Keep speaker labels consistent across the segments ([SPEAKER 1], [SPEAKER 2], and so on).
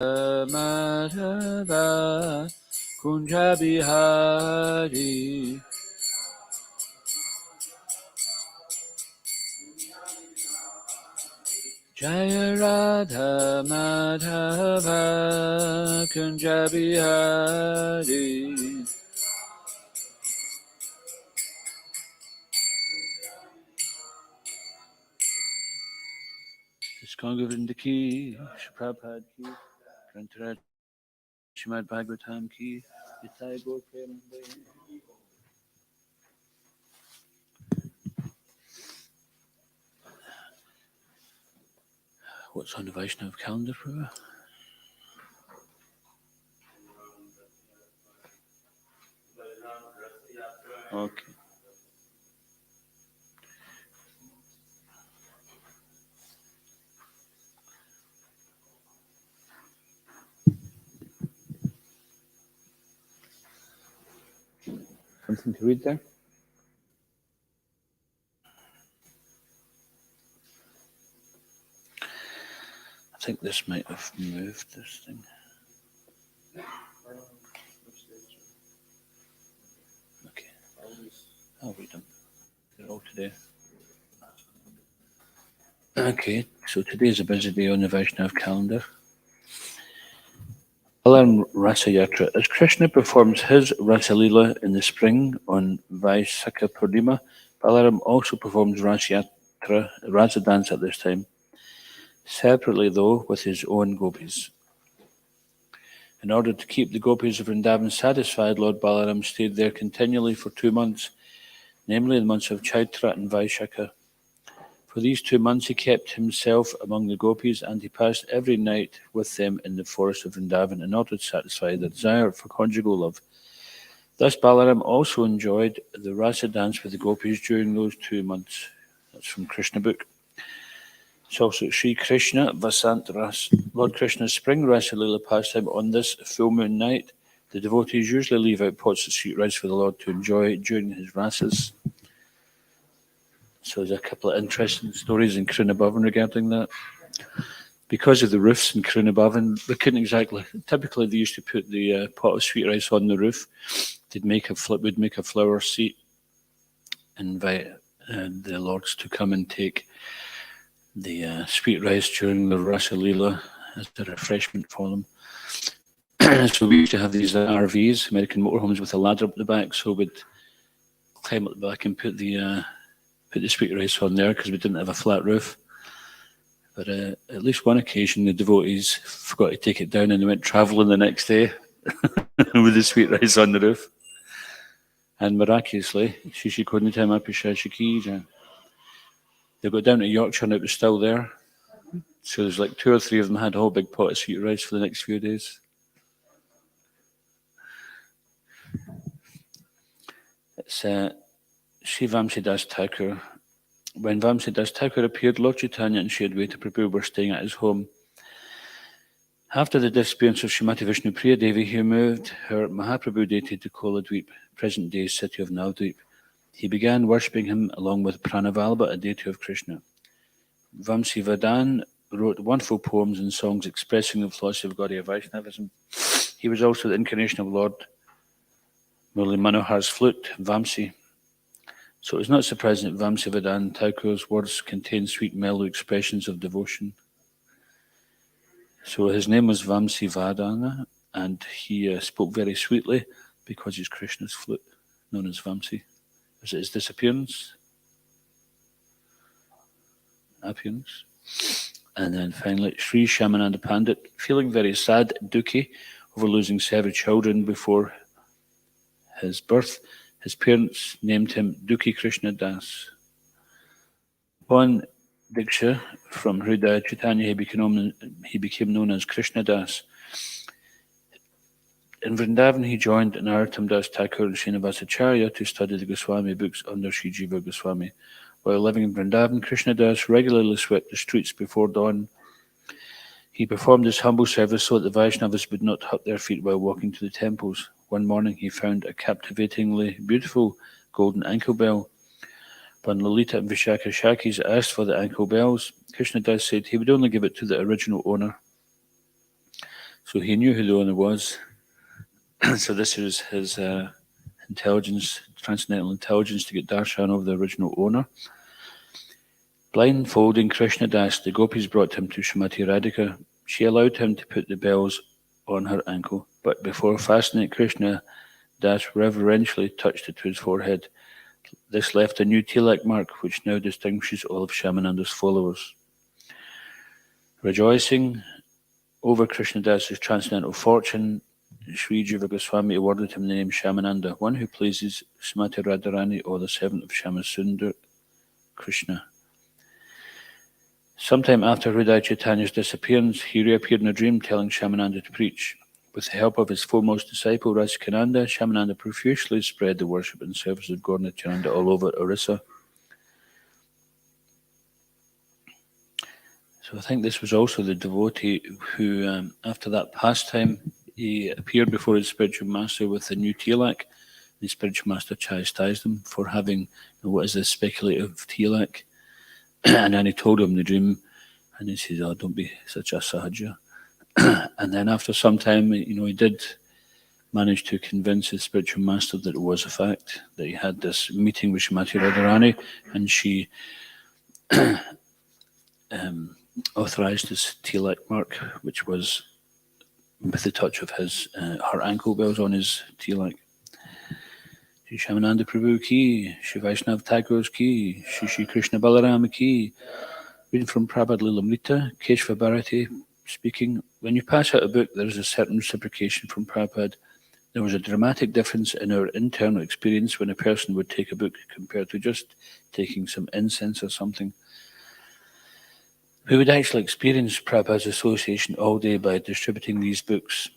[SPEAKER 1] Madhava Kunja Bihari Jaya Radha Madhava Kunja Bihari. Iskon Govinda ki, Prabhupada ki, Grantaraj Srimad Bhagavatam ki, Nitai Gaur Premanande. What's on the Vaishnav calendar, Prabhupada? Okay. Something to read there? I think this might have moved this thing. Okay. I'll read them. They're all today. Okay, so today is a busy day on the Vaishnav calendar. Balaram Rasa Yatra. As Krishna performs his Rasa Leela in the spring on Vaisakha Purnima, Balaram also performs Rasa Yatra, Rasa dance at this time, separately though with his own gopis. In order to keep the gopis of Vrindavan satisfied, Lord Balaram stayed there continually for 2 months, namely the months of Chaitra and Vaishakha. For these 2 months he kept himself among the gopis, and he passed every night with them in the forest of Vrindavan in order to satisfy their desire for conjugal love. Thus Balaram also enjoyed the rasa dance with the gopis during those 2 months. That's from Krishna book. It's also Sri Krishna Vasant Ras. Lord Krishna's spring rasa lila pastime on this full moon night. The devotees usually leave out pots of sweet rice for the Lord to enjoy during his rasas. So there's a couple of interesting stories in Krunabhavan regarding that. Because of the roofs in Krunabhavan, they couldn't exactly. Typically, they used to put the pot of sweet rice on the roof. Would make a flower seat, invite the lords to come and take the sweet rice during the Rasa Leela as a refreshment for them. So we used to have these RVs, American motorhomes, with a ladder up the back. So we'd climb up the back and put the sweet rice on there because we didn't have a flat roof. But at least one occasion, the devotees forgot to take it down and they went travelling the next day with the sweet rice on the roof. And miraculously, Shishi Kodnitam Apishashikija, they got down to Yorkshire and it was still there. So there's like 2 or 3 of them had a whole big pot of sweet rice for the next few days. It's Sri Vamsidas Thakur. When Vamsidas Thakur appeared, Lord Chaitanya and Sri Advaita Prabhu were staying at his home. After the disappearance of Srimati Vishnu Priya Devi, he moved her Mahaprabhu deity to Koladweep, present-day city of Navdweep. He began worshipping him along with Pranavalabha, a deity of Krishna. Vamsivadan wrote wonderful poems and songs expressing the philosophy of Gaudiya Vaishnavism. He was also the incarnation of Lord Murli Manohar's flute, Vamsi. So it's not surprising that Vamsivadan Thakur's words contain sweet mellow expressions of devotion. So his name was Vamsivadana, and he spoke very sweetly because he's Krishna's flute, known as Vamsi. Was it his disappearance? Appearance. And then finally, Sri Shyamananda Pandit, feeling very sad, Dukhi, over losing 7 children before his birth, his parents named him Dukhi Krishna Das. Upon Diksha from Hridaya Chaitanya, he became known as Krishna Das. In Vrindavan, he joined Narottam Das Thakur and Srinivasacharya to study the Goswami books under Sri Jiva Goswami. While living in Vrindavan, Krishna Das regularly swept the streets before dawn. He performed this humble service so that the Vaishnavas would not hurt their feet while walking to the temples. One morning, he found a captivatingly beautiful golden ankle bell. When Lalita and Vishaka Shakis asked for the ankle bells, Krishna Das said he would only give it to the original owner. So he knew who the owner was. So this was his intelligence, transcendental intelligence, to get darshan of the original owner. Blindfolding Krishna Das, the gopis brought him to Srimati Radhika. She allowed him to put the bells on her ankle, but before fastening it, Krishna Das reverentially touched it to his forehead. This left a new tilak mark, which now distinguishes all of Shyamananda's followers. Rejoicing over Krishna Das's transcendental fortune, Sri Jiva Goswami awarded him the name Shyamananda, one who pleases Srimati Radharani, or the servant of Shyamasundar Krishna. Sometime after Hridaya Chaitanya's disappearance, he reappeared in a dream telling Shyamananda to preach. With the help of his foremost disciple, Rasikananda, Shyamananda profusely spread the worship and service of Gaura Nityananda all over Orissa. So I think this was also the devotee who, after that pastime, he appeared before his spiritual master with a new tilak. The spiritual master chastised him for having, what is this speculative tilak? And then he told him the dream, and he said, "Oh, don't be such a sahaja." And then after some time, he did manage to convince his spiritual master that it was a fact, that he had this meeting with Srimati Radharani, and she authorized his tilak mark, which was with the touch of her ankle bells on his tilak. Shri Shyamananda Prabhu ki, Shri Vaishnav Thakur's ki, Shri Krishna Balarama ki. Reading from Prabhupada Lilamrita, Keshva Bharati speaking, when you pass out a book, there is a certain reciprocation from Prabhupada. There was a dramatic difference in our internal experience when a person would take a book compared to just taking some incense or something. We would actually experience Prabhupada's association all day by distributing these books.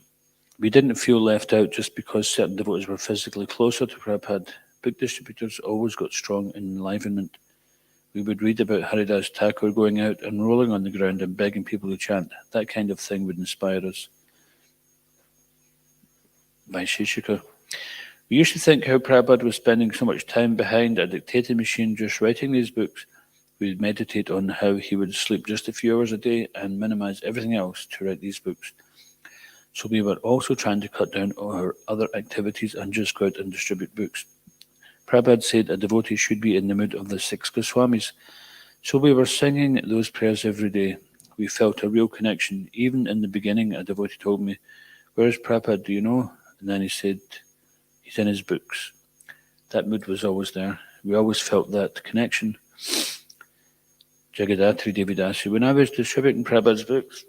[SPEAKER 1] We didn't feel left out just because certain devotees were physically closer to Prabhupada. Book distributors always got strong enlivenment. We would read about Haridas Thakur going out and rolling on the ground and begging people to chant. That kind of thing would inspire us. By Shishika. We used to think how Prabhupada was spending so much time behind a dictating machine just writing these books. We would meditate on how he would sleep just a few hours a day and minimize everything else to write these books. So we were also trying to cut down on our other activities and just go out and distribute books. Prabhupada said a devotee should be in the mood of the 6 Goswamis. So we were singing those prayers every day. We felt a real connection. Even in the beginning, a devotee told me, "Where's Prabhupada, do you know?" And then he said, "He's in his books." That mood was always there. We always felt that connection. Jagadatri Devidasi. When I was distributing Prabhupada's books,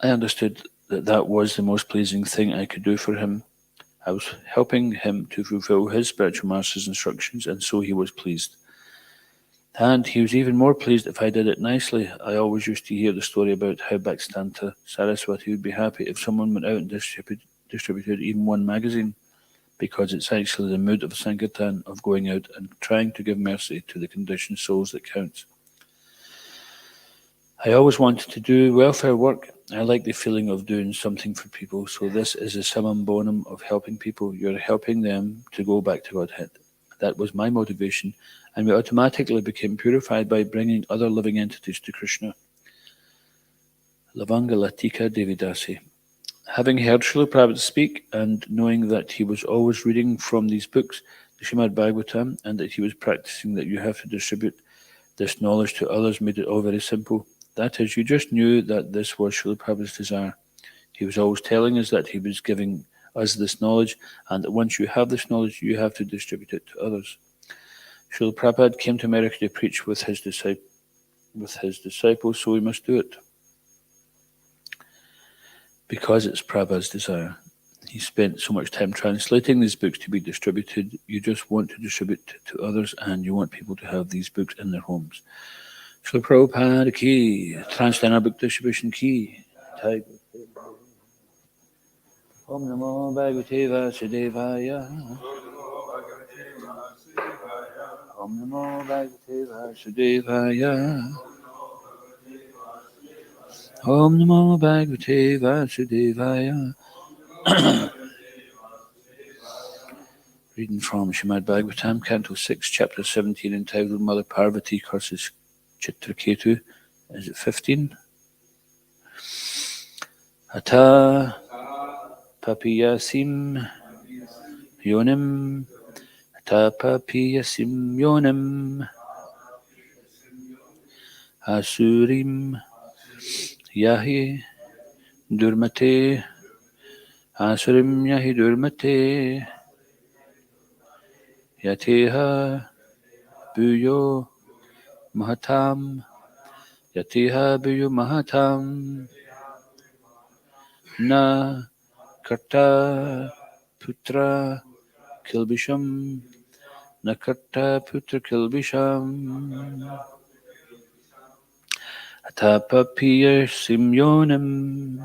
[SPEAKER 1] I understood that was the most pleasing thing I could do for him. I was helping him to fulfill his spiritual master's instructions, and so he was pleased. And he was even more pleased if I did it nicely. I always used to hear the story about how Bhaktisiddhanta Saraswati would be happy if someone went out and distributed even one magazine, because it's actually the mood of Sankirtan, of going out and trying to give mercy to the conditioned souls, that counts. I always wanted to do welfare work. I like the feeling of doing something for people, so this is a summum bonum of helping people. You're helping them to go back to Godhead. That was my motivation, and we automatically became purified by bringing other living entities to Krishna. Lavanga Latika Devidasi. Having heard Srila Prabhupada speak, and knowing that he was always reading from these books, the Srimad Bhagavatam, and that he was practicing that you have to distribute this knowledge to others, made it all very simple. That is, you just knew that this was Srila Prabhupada's desire. He was always telling us that he was giving us this knowledge, and that once you have this knowledge, you have to distribute it to others. Srila Prabhupada came to America to preach with his disciples, so we must do it. Because it's Prabhupada's desire. He spent so much time translating these books to be distributed. You just want to distribute to others, and you want people to have these books in their homes. Srila Prabhupada ki, Transcendental Book Distribution ki. Om Namo Bhagavate Vasudevaya. Om Namo Bhagavate Vasudevaya. Om Namo Bhagavate Vasudevaya. Reading from Srimad Bhagavatam, Canto 6, Chapter 17, entitled Mother Parvati Curses Chitraketu. Is it 15? Ata papiyasim yonim. Ata papiyasim yonim. Asurim yahi durmate. Asurim yahi durmate. Yateha buyo mahatam. Yateha buyo mahatam. Na karta putra kilbisham. Na karta putra kilbisham. Atapapiya simyonim.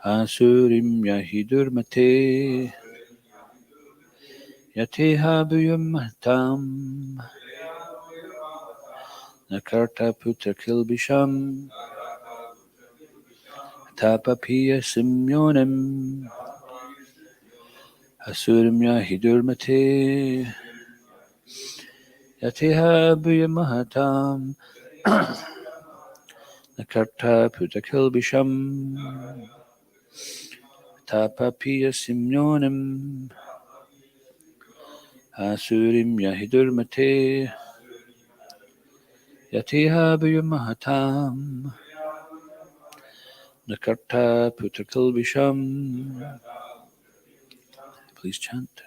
[SPEAKER 1] Asurim yahidurmate. Yateha buyam mahatam. Nakarta putra kilbisham. Atapapiya simyonim. Asurim yahidurmate. Yateha buyam mahatam. Nakarta putra kilbisham. Atapapiya simyonim. Asurim yahidurmate. Yateha mahatam. Nakarta putakilbisham. Please chant.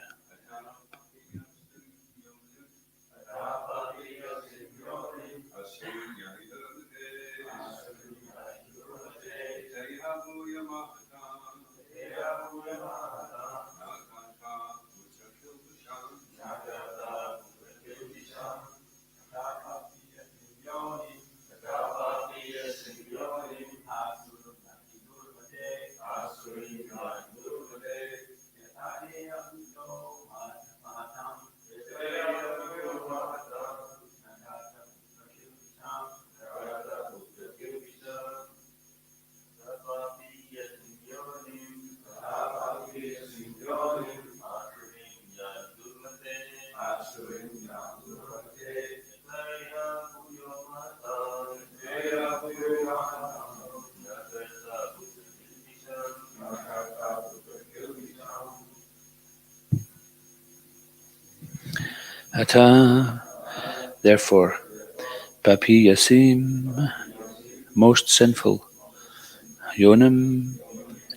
[SPEAKER 1] Ata, therefore, papi yasim, most sinful, yonim,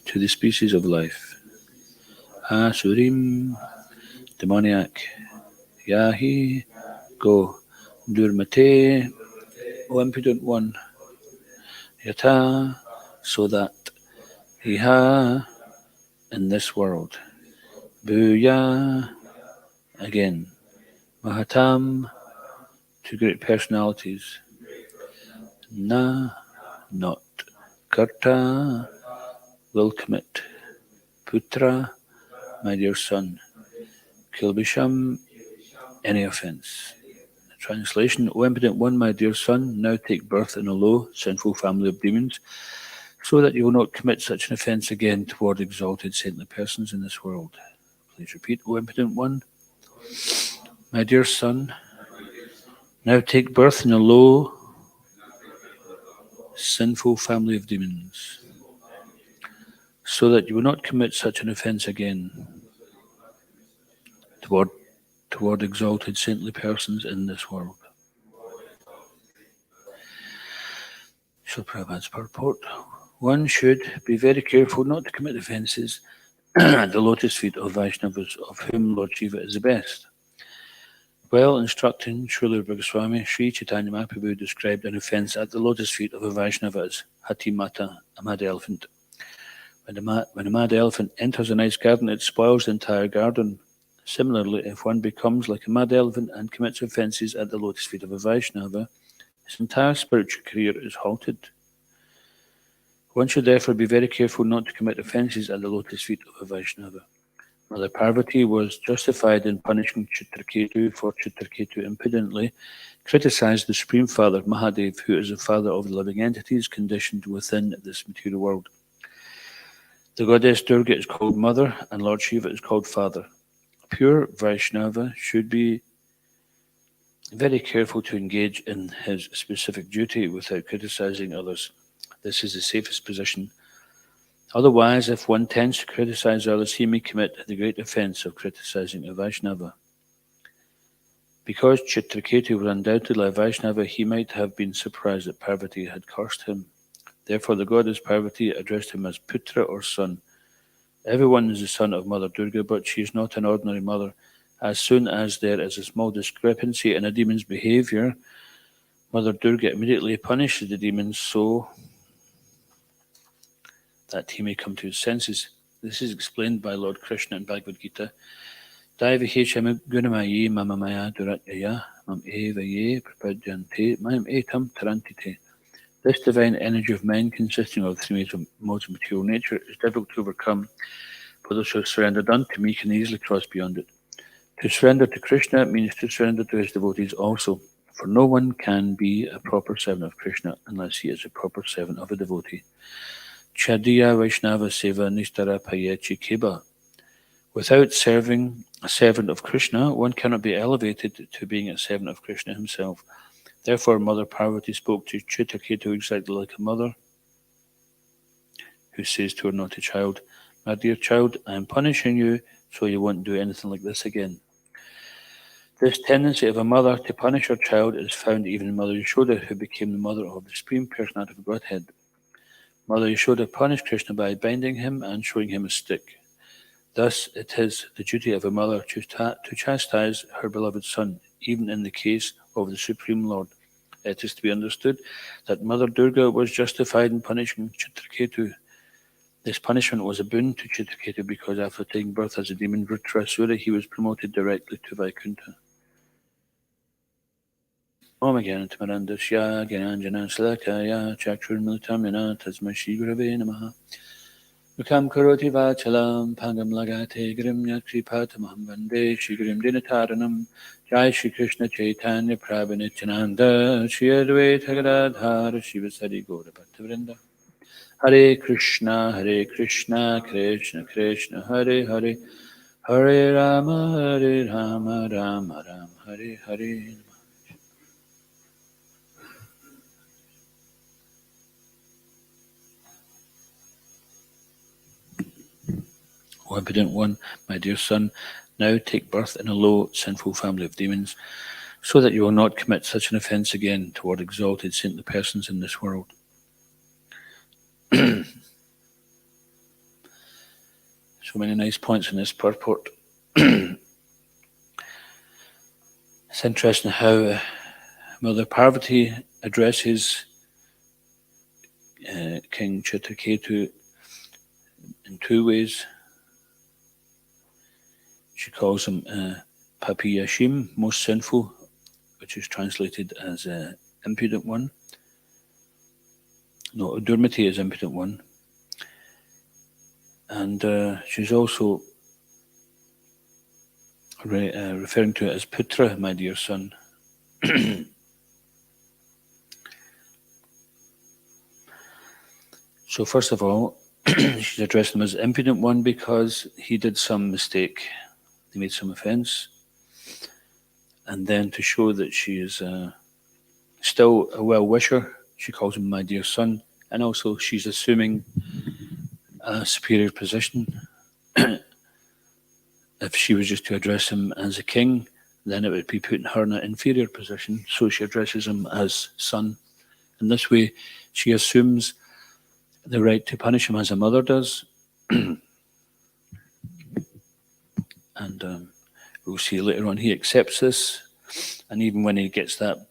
[SPEAKER 1] to the species of life, asurim, demoniac, yahi, go, durmate, O impudent one, yata, so that, iha, in this world, buya, again, mahatam, to great personalities, na, not, karta, will commit, putra, my dear son, kilbisham, any offence. Translation, O impotent one, my dear son, now take birth in a low, sinful family of demons, so that you will not commit such an offence again toward exalted saintly persons in this world. Please repeat, O impotent one, my dear son, now take birth in a low, sinful family of demons, so that you will not commit such an offence again toward exalted saintly persons in this world. So Prabhupada's purport. One should be very careful not to commit offences at the lotus feet of Vaishnavas, of whom Lord Shiva is the best. While instructing Srila Goswami, Sri Chaitanya Mahaprabhu described an offence at the lotus feet of a Vaishnava as Hati Mata, a mad elephant. When a mad elephant enters a nice garden, it spoils the entire garden. Similarly, if one becomes like a mad elephant and commits offences at the lotus feet of a Vaishnava, his entire spiritual career is halted. One should therefore be very careful not to commit offences at the lotus feet of a Vaishnava. Mother Parvati was justified in punishing Chitraketu, for Chitraketu impudently criticized the Supreme Father Mahadev, who is the father of the living entities conditioned within this material world. The goddess Durga is called Mother, and Lord Shiva is called Father. A pure Vaishnava should be very careful to engage in his specific duty without criticizing others. This is the safest position. Otherwise, if one tends to criticize others, he may commit the great offense of criticizing a Vaishnava. Because Chitraketu was undoubtedly a Vaishnava, he might have been surprised that Parvati had cursed him. Therefore, the goddess Parvati addressed him as Putra or son. Everyone is the son of Mother Durga, but she is not an ordinary mother. As soon as there is a small discrepancy in a demon's behavior, Mother Durga immediately punishes the demon so that he may come to his senses. This is explained by Lord Krishna in Bhagavad Gita. Daivihecham gunamayi mamamaya duratyaya mam evaye prapadyante mayam etam tarantite. This divine energy of mind, consisting of three modes of material nature, is difficult to overcome, but those who are surrendered unto me can easily cross beyond it. To surrender to Krishna means to surrender to his devotees also, for no one can be a proper servant of Krishna unless he is a proper servant of a devotee. Chadiya Vaishnava Seva Nishtara Payechi Keba. Without serving a servant of Krishna, one cannot be elevated to being a servant of Krishna himself. Therefore, Mother Parvati spoke to Chitraketu exactly like a mother who says to her naughty child, "My dear child, I am punishing you so you won't do anything like this again." This tendency of a mother to punish her child is found even in Mother Yashoda, who became the mother of the Supreme Personality of Godhead. Mother Yashoda punished Krishna by binding him and showing him a stick. Thus, it is the duty of a mother to chastise her beloved son, even in the case of the Supreme Lord. It is to be understood that Mother Durga was justified in punishing Chitraketu. This punishment was a boon to Chitraketu because after taking birth as a demon Vritrasura, he was promoted directly to Vaikuntha. Om Gyanantimarandasya Gyananjana Salakaya Chakshurmilitam Yana Tasmai Shri Gurave Namaha Mukam Karoti Vachalam Pangam Lagate Grimya Kripatamaham Vande Shri Grim Dinataranam Jai Shri Krishna Chaitanya Prabhu Nityananda Shri Advaita Gadadhara Shivasari Gaura Bhaktavrinda Hare Krishna Krishna Krishna Hare Hare Hare Rama Rama Rama Hare Hare. O impudent one, my dear son, now take birth in a low, sinful family of demons, so that you will not commit such an offense again toward exalted saintly persons in this world. So many nice points in this purport. It's interesting how Mother Parvati addresses King Chitraketu in two ways. She calls him Papiyashim, most sinful, which is translated as impudent one. No, Durmati is impudent one. And she's also referring to it as Putra, my dear son. So first of all, she's addressed him as impudent one because he did some mistake. He made some offense. And then to show that she is still a well-wisher, she calls him my dear son. And also she's assuming a superior position. If she was just to address him as a king, then it would be putting her in an inferior position. So she addresses him as son. In this way, she assumes the right to punish him as a mother does. And we'll see later on he accepts this. And even when he gets that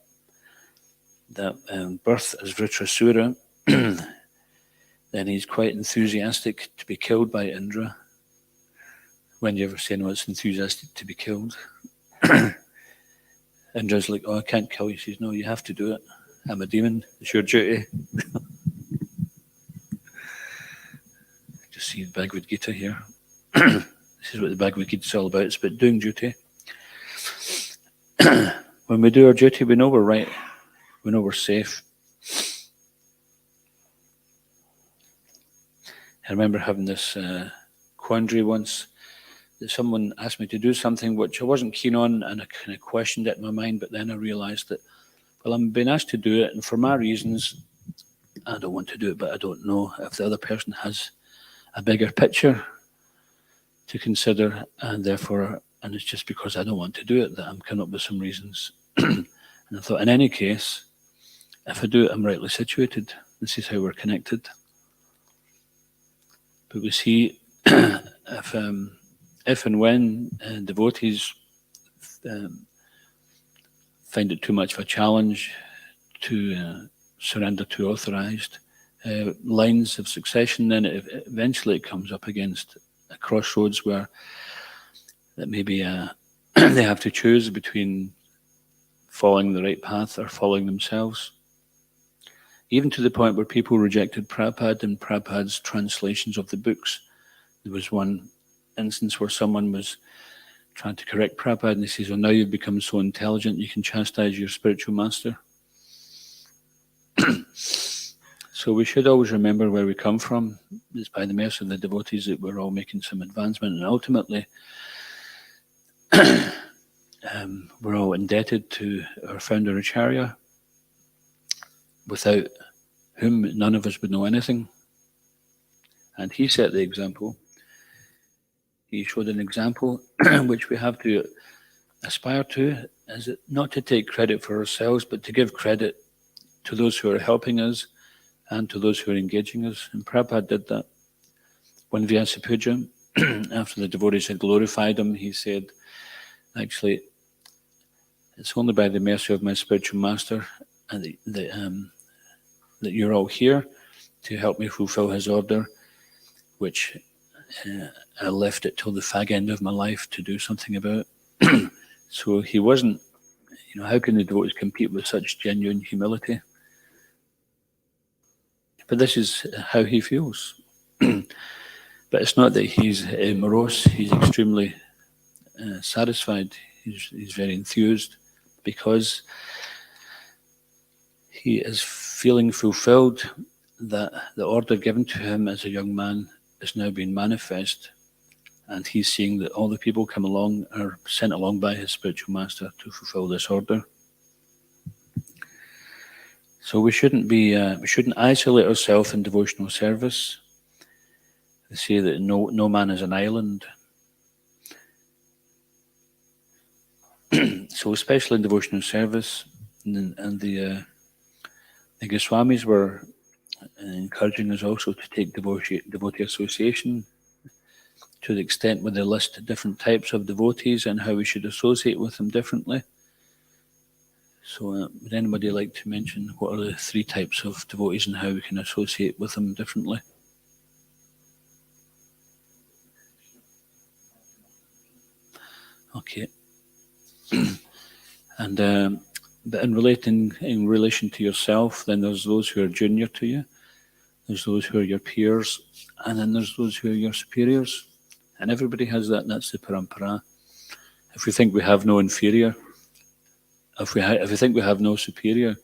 [SPEAKER 1] birth as Vritrasura, then he's quite enthusiastic to be killed by Indra. When you ever say anyone that's enthusiastic to be killed? Indra's like, "Oh, I can't kill you." She says, "No, you have to do it. I'm a demon. It's your duty." Just see the Bhagavad Gita here. This is what the Bhagavad Gita is all about. It's about doing duty. When we do our duty, we know we're right. We know we're safe. I remember having this quandary once, that someone asked me to do something which I wasn't keen on, and I kind of questioned it in my mind, but then I realised that, well, I'm being asked to do it, and for my reasons, I don't want to do it, but I don't know if the other person has a bigger picture to consider, and it's just because I don't want to do it that I'm coming up with some reasons. And I thought, in any case, if I do it, I'm rightly situated. This is how we're connected. But we see if and when devotees find it too much of a challenge to surrender to authorized lines of succession, then eventually it comes up against a crossroads where that maybe they have to choose between following the right path or following themselves. Even to the point where people rejected Prabhupada and Prabhupada's translations of the books. There was one instance where someone was trying to correct Prabhupada, and he says, "Well, now you've become so intelligent, you can chastise your spiritual master." So we should always remember where we come from. It's by the mercy of the devotees that we're all making some advancement, and ultimately we're all indebted to our founder Acharya, without whom none of us would know anything. And he set the example. He showed an example which we have to aspire to, is it not to take credit for ourselves, but to give credit to those who are helping us and to those who are engaging us. And Prabhupada did that. When Vyasa Puja, after the devotees had glorified him, he said, actually, it's only by the mercy of my spiritual master and that you're all here to help me fulfill his order, which I left it till the fag end of my life to do something about. So he wasn't, how can the devotees compete with such genuine humility? But this is how he feels. But it's not that he's morose, he's extremely satisfied, he's very enthused, because he is feeling fulfilled that the order given to him as a young man is now being manifest, and he's seeing that all the people come along are sent along by his spiritual master to fulfill this order. So we shouldn't isolate ourselves in devotional service. They say that no man is an island. So especially in devotional service, and the Goswamis were encouraging us also to take devotee association, to the extent where they list different types of devotees and how we should associate with them differently. So would anybody like to mention what are the 3 types of devotees and how we can associate with them differently? Okay. And but in relation to yourself, then there's those who are junior to you, there's those who are your peers, and then there's those who are your superiors. And everybody has that, and that's the parampara. If we think we have no inferior, if we think we have no superior,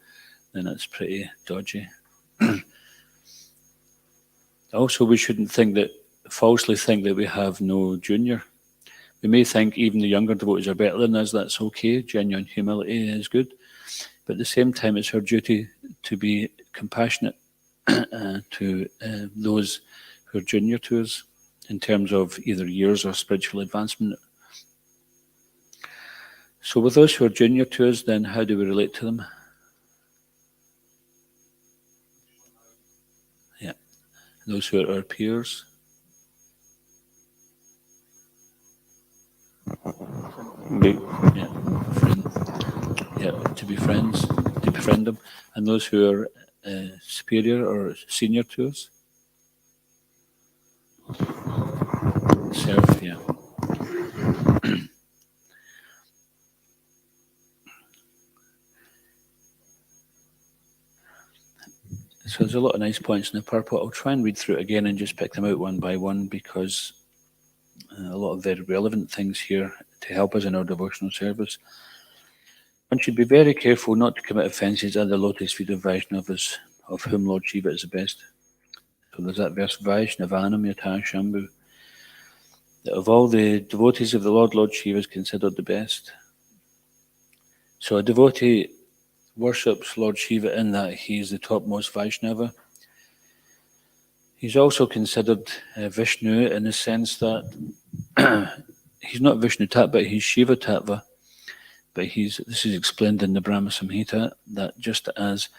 [SPEAKER 1] then that's pretty dodgy. Also, we shouldn't falsely think that we have no junior. We may think even the younger devotees are better than us. That's okay. Genuine humility is good. But at the same time, it's our duty to be compassionate to those who are junior to us in terms of either years or spiritual advancement. So with those who are junior to us, then how do we relate to them? Yeah. Those who are our peers. To be friends, to befriend them. And those who are superior or senior to us. Serve, yeah. So there's a lot of nice points in the purport. I'll try and read through it again and just pick them out one by one, because a lot of very relevant things here to help us in our devotional service. One should be very careful not to commit offences at the lotus feet of Vaishnavas, of whom Lord Shiva is the best. So there's that verse, Vaishnavanam yatha Shambhu, that of all the devotees of the Lord Shiva is considered the best. So a devotee worships Lord Shiva in that he is the topmost Vaishnava, He's also considered Vishnu in the sense that he's not Vishnu Tattva, he's Shiva Tattva. But this is explained in the Brahma Samhita, that just as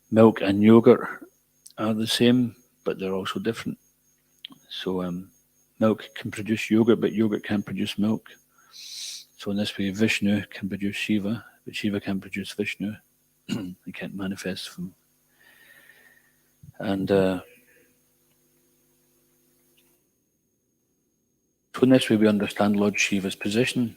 [SPEAKER 1] milk and yogurt are the same, but they're also different. So milk can produce yogurt, but yogurt can't produce milk. So in this way, Vishnu can produce Shiva, but Shiva can produce Vishnu. He can't manifest from. And so in this way, we understand Lord Shiva's position.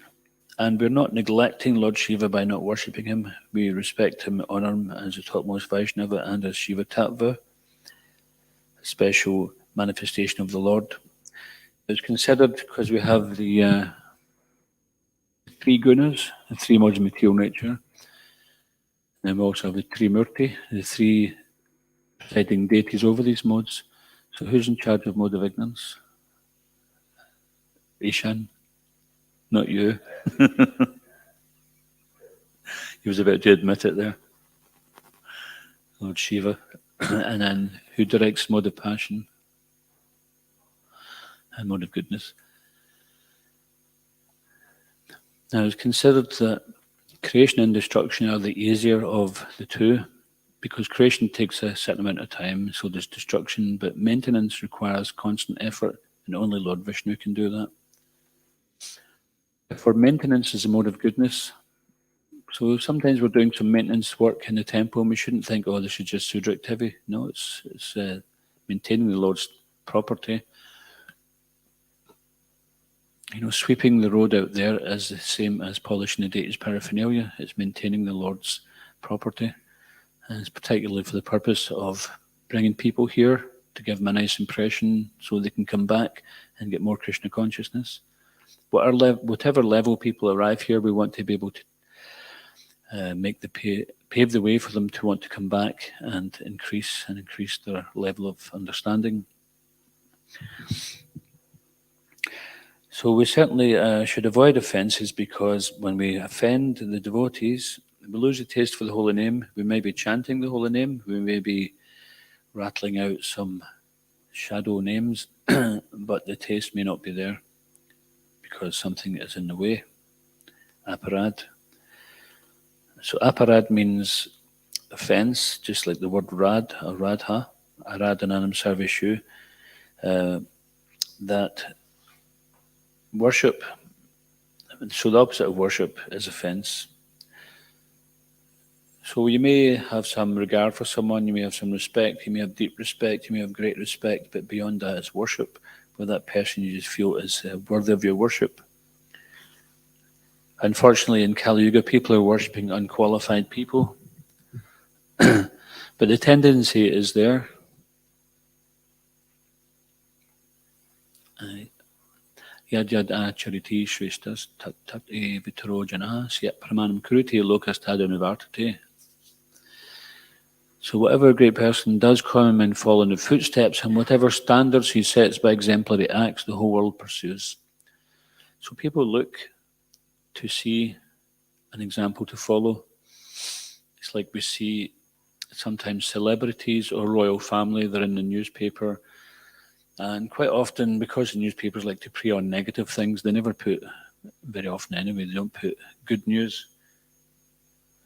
[SPEAKER 1] And we're not neglecting Lord Shiva by not worshipping him. We respect him, honour him as the topmost Vaishnava and as Shiva Tattva, a special manifestation of the Lord. It's considered because we have the three gunas, the three modes of material nature. And we also have the Trimurti, the three presiding deities over these modes. So who's in charge of mode of ignorance? Ishan? Not you. He was about to admit it there. Lord Shiva. And then who directs mode of passion and mode of goodness? Now it's considered that creation and destruction are the easier of the two, because creation takes a certain amount of time, so there's destruction, but maintenance requires constant effort, and only Lord Vishnu can do that. For maintenance is a mode of goodness. So sometimes we're doing some maintenance work in the temple and we shouldn't think, oh, this is just Sudrik Tivi. No, it's maintaining the Lord's property. Sweeping the road out there is the same as polishing the deity's paraphernalia. It's maintaining the Lord's property. And it's particularly for the purpose of bringing people here to give them a nice impression so they can come back and get more Krishna consciousness. Whatever level people arrive here, we want to be able to pave the way for them to want to come back and increase their level of understanding. So we certainly should avoid offences, because when we offend the devotees, we lose the taste for the holy name. We may be chanting the holy name, we may be rattling out some shadow names, but the taste may not be there because something is in the way. Aparad. So aparad means offence, just like the word rad or radha, aradhananam sarveshu, that worship, so the opposite of worship is offence. So you may have some regard for someone, you may have some respect, you may have deep respect, you may have great respect, but beyond that is worship, where that person you just feel is worthy of your worship. Unfortunately, in Kali Yuga, people are worshipping unqualified people, but the tendency is there. Yad yad achariti shrishtas tat tat e vitaro janas yat pramanam kuruti lokas tadanuvartate. So whatever a great person does, come and follow in the footsteps, and whatever standards he sets by exemplary acts, the whole world pursues. So people look to see an example to follow. It's like we see sometimes celebrities or royal family, they're in the newspaper, and quite often, because the newspapers like to prey on negative things, they never put, very often anyway, they don't put good news.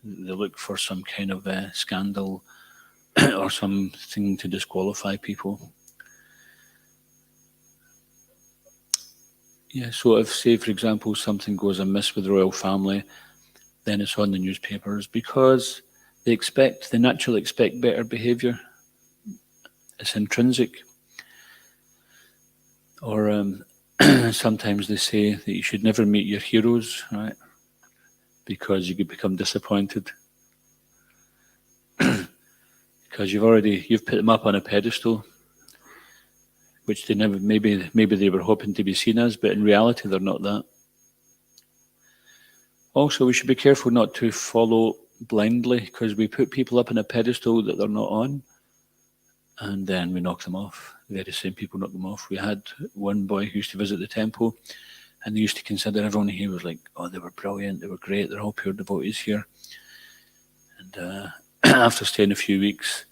[SPEAKER 1] They look for some kind of scandal or something to disqualify people. Yeah, so if, say, for example, something goes amiss with the royal family, then it's on the newspapers because they naturally expect better behaviour. It's intrinsic. Or sometimes they say that you should never meet your heroes, right? Because you could become disappointed. Because you've put them up on a pedestal, which they never, maybe they were hoping to be seen as, but in reality they're not that. Also, we should be careful not to follow blindly, because we put people up on a pedestal that they're not on, and then we knock them off. The very same people knock them off. We had one boy who used to visit the temple, and they used to consider everyone here was like, oh, they were brilliant, they were great, they're all pure devotees here. And after staying a few weeks,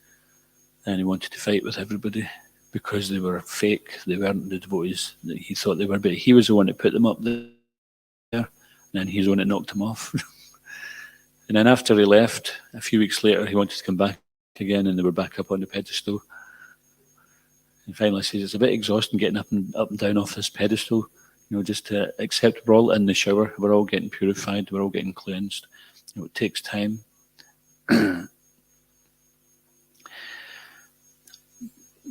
[SPEAKER 1] then he wanted to fight with everybody. because they were fake. They weren't the devotees that he thought they were, but he was the one that put them up there, and then he's the one that knocked them off. And then after he left, a few weeks later, he wanted to come back again, and they were back up on the pedestal. And finally says, it's a bit exhausting getting up and down off this pedestal, just to accept we're all in the shower, we're all getting purified, we're all getting cleansed. It takes time.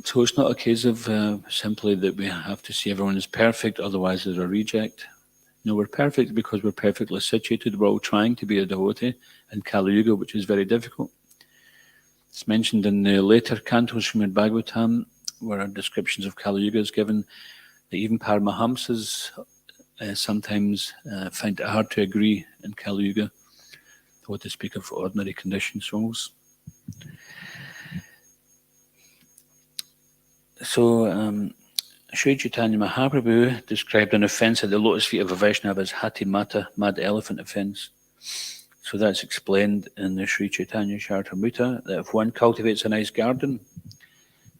[SPEAKER 1] So it's not a case of simply that we have to see everyone as perfect, otherwise they're a reject. No, we're perfect because we're perfectly situated. We're all trying to be a devotee in Kali Yuga, which is very difficult. It's mentioned in the later cantos from Srimad Bhagavatam, where descriptions of Kali Yuga is given, that even Paramahamsas sometimes find it hard to agree in Kali Yuga, what to speak of ordinary conditioned souls. So, Sri Chaitanya Mahaprabhu described an offence at the lotus feet of a Vaishnava as Hati Mata, mad elephant offence. So that's explained in the Sri Chaitanya Charitamrita, that if one cultivates a nice garden,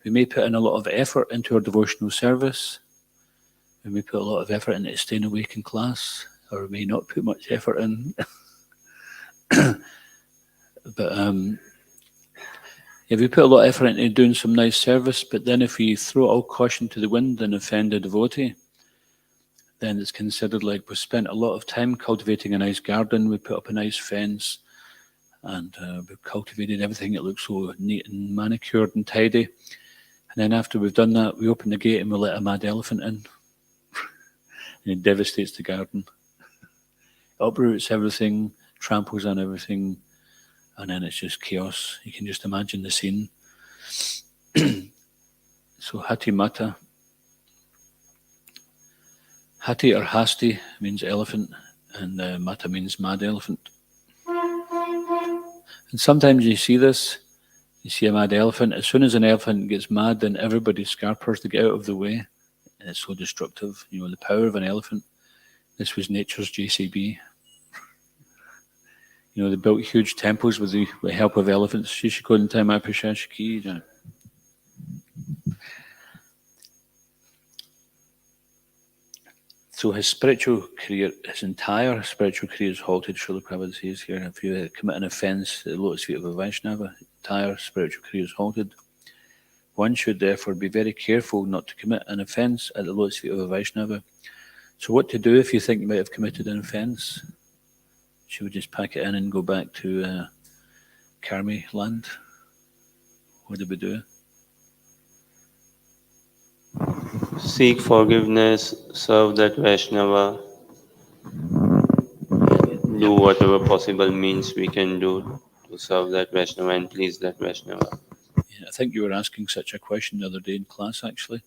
[SPEAKER 1] we may put in a lot of effort into our devotional service, we may put a lot of effort into staying awake in class, or we may not put much effort in. But if we put a lot of effort into doing some nice service, but then if we throw all caution to the wind and offend a devotee, then it's considered like we spent a lot of time cultivating a nice garden, we put up a nice fence, and we've cultivated everything. It looks so neat and manicured and tidy. And then after we've done that, we open the gate and we let a mad elephant in. And it devastates the garden. Uproots everything, tramples on everything, and then it's just chaos. You can just imagine the scene. So Hati Mata. Hati or Hasti means elephant, and Mata means mad elephant. And sometimes you see this, you see a mad elephant. As soon as an elephant gets mad, then everybody scarpers to get out of the way. And it's so destructive. The power of an elephant. This was nature's JCB. They built huge temples with the help of elephants. Shishikodantai Mapashashiki. So his spiritual career, his entire spiritual career is halted. Srila Prabhupada says here, if you commit an offence at the lotus feet of a Vaishnava, entire spiritual career is halted. One should therefore be very careful not to commit an offence at the lotus feet of a Vaishnava. So what to do if you think you might have committed an offence? Should we just pack it in and go back to Karmi land? What do we do?
[SPEAKER 2] Seek forgiveness, serve that Vaishnava, do whatever possible means we can do to serve that Vaishnava and please that Vaishnava.
[SPEAKER 1] Yeah, I think you were asking such a question the other day in class, actually.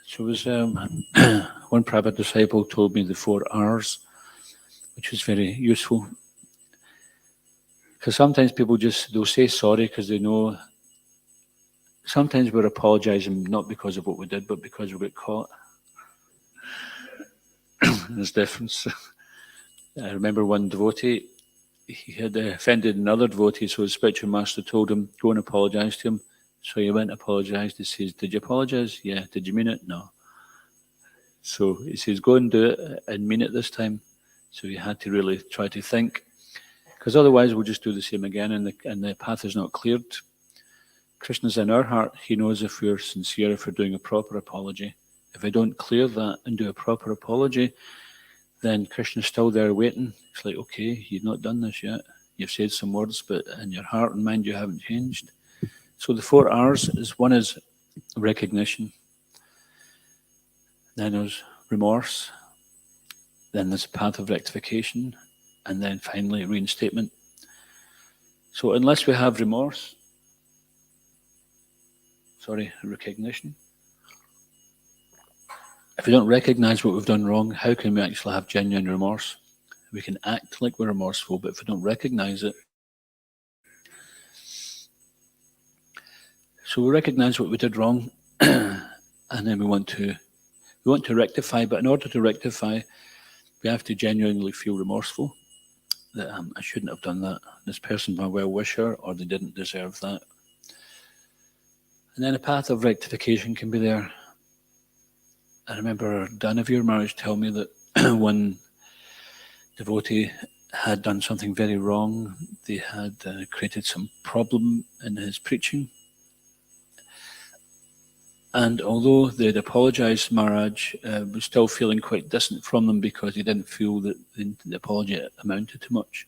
[SPEAKER 1] So it was one Prabhupada disciple told me the 4 R's, which was very useful. Because sometimes people they'll say sorry because they know. Sometimes we're apologising not because of what we did, but because we got caught. There's difference. I remember one devotee, he had offended another devotee, so his spiritual master told him, go and apologise to him. So he went and apologised. He says, did you apologise? Yeah. Did you mean it? No. So he says, go and do it and mean it this time. So he had to really try to think, because otherwise we'll just do the same again, and the path is not cleared. Krishna's in our heart. He knows if we're sincere, if we're doing a proper apology. If we don't clear that and do a proper apology, then Krishna's still there waiting. It's like, okay, you've not done this yet. You've said some words, but in your heart and mind you haven't changed. So the 4 R's is, one is recognition. Then there's remorse. Then there's a path of rectification. And then finally reinstatement. So unless we have recognition. If we don't recognize what we've done wrong, how can we actually have genuine remorse? We can act like we're remorseful, but if we don't recognize it. So we recognize what we did wrong, and then we want to rectify, but in order to rectify, we have to genuinely feel remorseful that I shouldn't have done that. This person's my well-wisher, or they didn't deserve that. And then a path of rectification can be there. I remember Danavir Maharaj tell me that one devotee had done something very wrong. They had created some problem in his preaching. And although they had apologized, Maharaj was still feeling quite distant from them because he didn't feel that the apology amounted to much.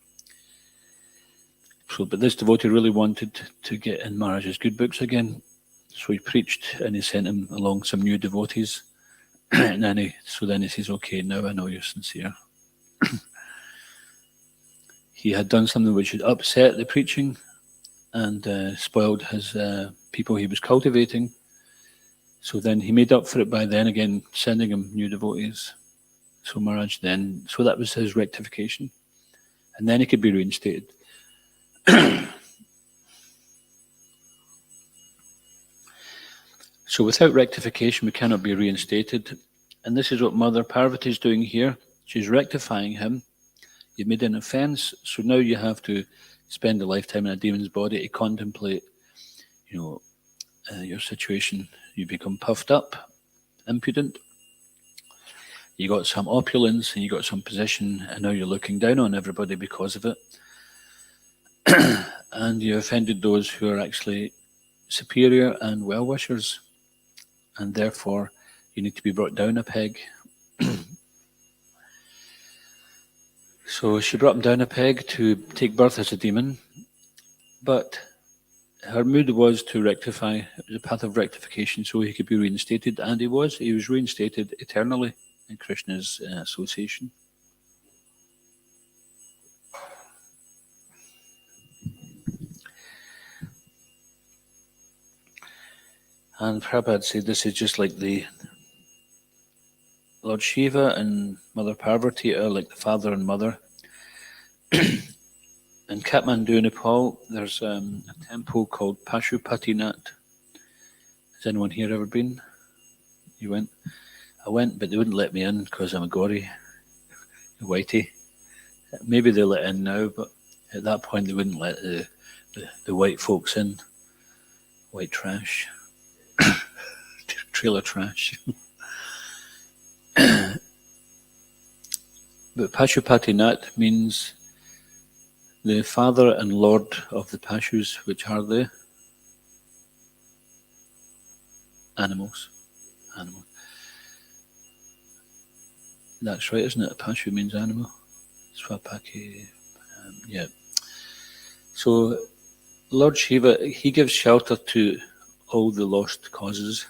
[SPEAKER 1] So, but this devotee really wanted to get in Maharaj's good books again. So he preached and he sent him along some new devotees. And then he says, okay, now I know you're sincere. He had done something which had upset the preaching and spoiled his people he was cultivating. So then he made up for it by then again sending him new devotees. So Maharaj so that was his rectification. And then he could be reinstated. So without rectification, we cannot be reinstated. And this is what Mother Parvati is doing here. She's rectifying him. You made an offense, so now you have to spend a lifetime in a demon's body to contemplate, your situation. You become puffed up, impudent. You got some opulence and you got some position, and now you're looking down on everybody because of it. And you offended those who are actually superior and well-wishers, and therefore you need to be brought down a peg. So she brought him down a peg to take birth as a demon, but her mood was to rectify. It was a path of rectification so he could be reinstated, and he was. He was reinstated eternally in Krishna's association. And Prabhupada said this is just like the Lord Shiva and Mother Parvati are like the father and mother. In Kathmandu, Nepal, there's a temple called Pashupatinath. Has anyone here ever been? You went? I went, but they wouldn't let me in because I'm a Gori, a whitey. Maybe they let in now, but at that point they wouldn't let the white folks in. White trash. Trailer trash. But Pashupatinath means the father and lord of the Pashus, which are the animals. That's right, isn't it? Pashu means animal. Swapaki. Yeah. So Lord Shiva, he gives shelter to all the lost causes.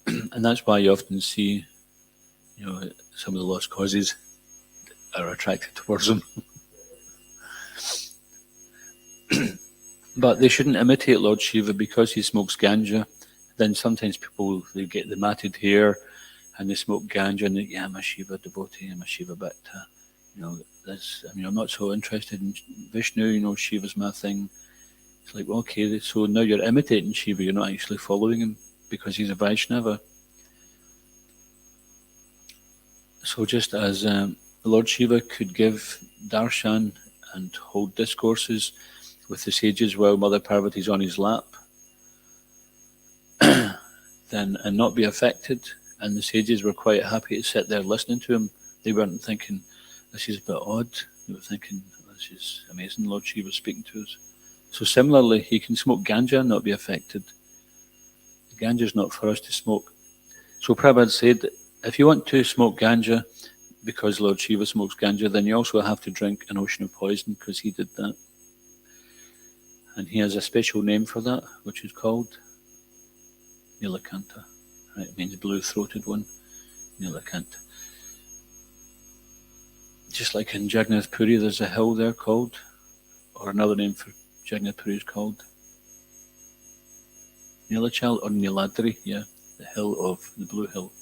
[SPEAKER 1] And that's why you often see, some of the lost causes are attracted towards him. But they shouldn't imitate Lord Shiva because he smokes ganja. Then sometimes people, they get the matted hair and they smoke ganja and they, I'm a Shiva devotee, I'm a Shiva bhakta. I'm not so interested in Vishnu, Shiva's my thing. It's like, okay, so now you're imitating Shiva, you're not actually following him because he's a Vaishnava. So just as Lord Shiva could give darshan and hold discourses with the sages while Mother Parvati's on his lap, and not be affected, and the sages were quite happy to sit there listening to him. They weren't thinking, this is a bit odd. They were thinking, this is amazing, Lord Shiva speaking to us. So similarly, he can smoke ganja and not be affected. The ganja is not for us to smoke. So Prabhupada said, if you want to smoke ganja, because Lord Shiva smokes ganja, then you also have to drink an ocean of poison, because he did that. And he has a special name for that, which is called Nilakanta. Right, it means blue-throated one, Nilakanta. Just like in Jagannath Puri, there's a hill there called, or another name for Jagannath Puri is called Nilachal or Niladri, yeah, the hill of the Blue Hill.